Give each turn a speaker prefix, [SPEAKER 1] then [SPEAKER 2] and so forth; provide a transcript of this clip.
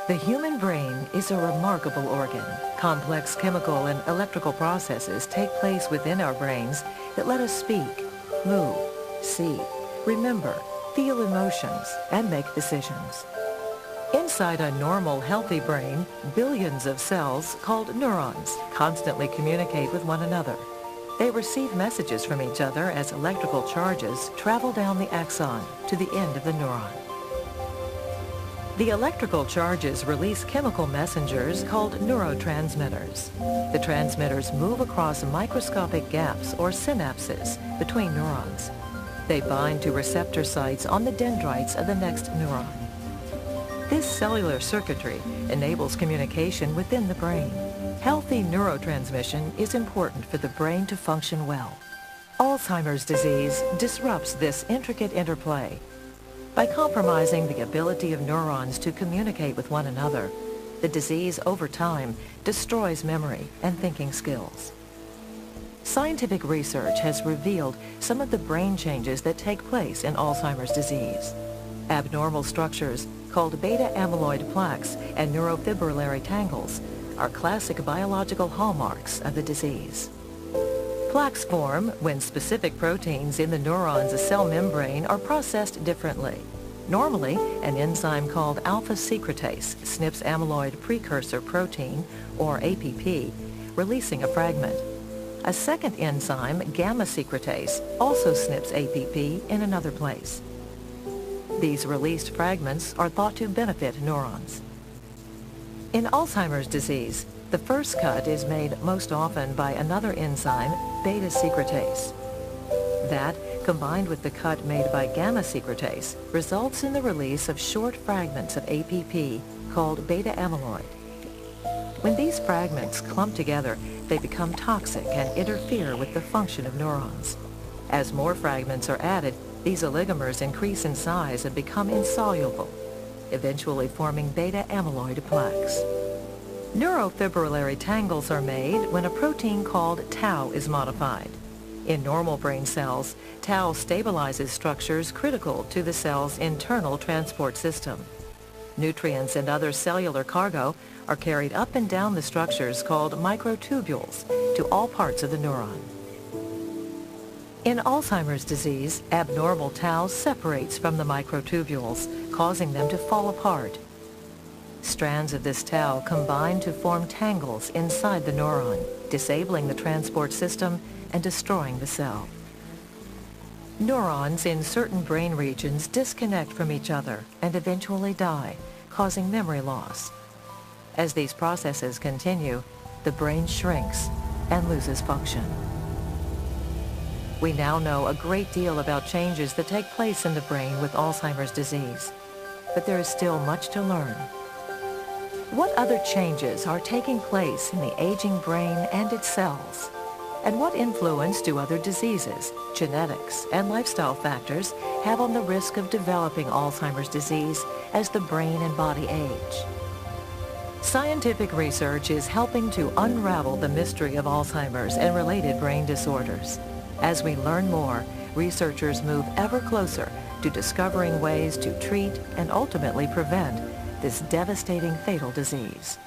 [SPEAKER 1] The human brain is a remarkable organ. Complex chemical and electrical processes take place within our brains that let us speak, move, see, remember, feel emotions, and make decisions. Inside a normal, healthy brain, billions of cells called neurons constantly communicate with one another. They receive messages from each other as electrical charges travel down the axon to the end of the neuron. The electrical charges release chemical messengers called neurotransmitters. The transmitters move across microscopic gaps or synapses between neurons. They bind to receptor sites on the dendrites of the next neuron. This cellular circuitry enables communication within the brain. Healthy neurotransmission is important for the brain to function well. Alzheimer's disease disrupts this intricate interplay. By compromising the ability of neurons to communicate with one another, the disease over time destroys memory and thinking skills. Scientific research has revealed some of the brain changes that take place in Alzheimer's disease. Abnormal structures called beta-amyloid plaques and neurofibrillary tangles are classic biological hallmarks of the disease. Plaques form when specific proteins in the neuron's cell membrane are processed differently. Normally, an enzyme called alpha secretase snips amyloid precursor protein, or APP, releasing a fragment. A second enzyme, gamma secretase, also snips APP in another place. These released fragments are thought to benefit neurons. In Alzheimer's disease, the first cut is made most often by another enzyme, beta secretase. That, combined with the cut made by gamma secretase, results in the release of short fragments of APP called beta amyloid. When these fragments clump together, they become toxic and interfere with the function of neurons. As more fragments are added, these oligomers increase in size and become insoluble, eventually forming beta amyloid plaques. Neurofibrillary tangles are made when a protein called tau is modified. In normal brain cells, tau stabilizes structures critical to the cell's internal transport system. Nutrients and other cellular cargo are carried up and down the structures called microtubules to all parts of the neuron. In Alzheimer's disease, abnormal tau separates from the microtubules, causing them to fall apart. Strands of this tau combine to form tangles inside the neuron, disabling the transport system and destroying the cell. Neurons in certain brain regions disconnect from each other and eventually die, causing memory loss. As these processes continue, the brain shrinks and loses function. We now know a great deal about changes that take place in the brain with Alzheimer's disease, but there is still much to learn. What other changes are taking place in the aging brain and its cells? And what influence do other diseases, genetics, and lifestyle factors have on the risk of developing Alzheimer's disease as the brain and body age? Scientific research is helping to unravel the mystery of Alzheimer's and related brain disorders. As we learn more, researchers move ever closer to discovering ways to treat and ultimately prevent this devastating fatal disease.